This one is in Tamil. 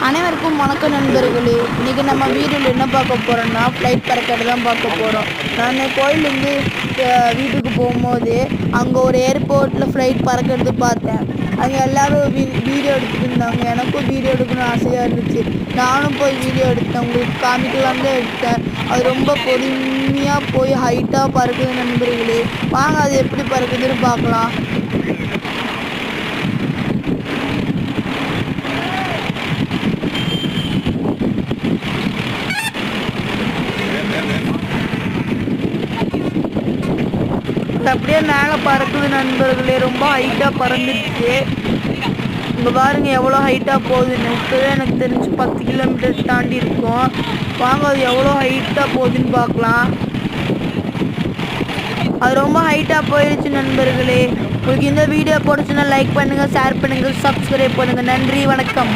அனைவருக்கும் வணக்கம் நண்பர்களே. இன்றைக்கி நம்ம வீடியோவில் என்ன பார்க்க போகிறோம்னா ஃப்ளைட் பறக்கிறது தான் பார்க்க போகிறோம். நான் கோயிலேருந்து வீட்டுக்கு போகும்போது அங்கே ஒரு ஏர்போர்ட்டில் ஃப்ளைட் பறக்கிறது பார்த்தேன். அங்கே எல்லோரும் வீடியோ எடுத்துகிட்டு இருந்தாங்க. எனக்கும் வீடியோ எடுக்கணும்னு ஆசையாக இருந்துச்சு. நானும் போய் வீடியோ எடுத்தேன். உங்களுக்கு காமிக்கலாம் தான் எடுத்தேன். அது ரொம்ப பொறுமையாக போய் ஹைட்டாக பறக்குது நண்பர்களே. வாங்க அது எப்படி பறக்குதுன்னு பார்க்கலாம். அப்படியே மேலே பறக்குது நண்பர்களே. ரொம்ப ஹைட்டாக பறந்துடுச்சு. இங்கே பாருங்க எவ்வளோ ஹைட்டாக போகுதுன்னு. இப்போவே எனக்கு தெரிஞ்சு 10 கிலோமீட்டர் தாண்டி இருக்கும். வாங்க அது எவ்வளோ ஹைட்டாக போகுதுன்னு பார்க்கலாம். அது ரொம்ப ஹைட்டாக போயிடுச்சு நண்பர்களே. உங்களுக்கு இந்த வீடியோ பிடிச்சுன்னா லைக் பண்ணுங்கள், ஷேர் பண்ணுங்கள், சப்ஸ்கிரைப் பண்ணுங்கள். நன்றி, வணக்கம்.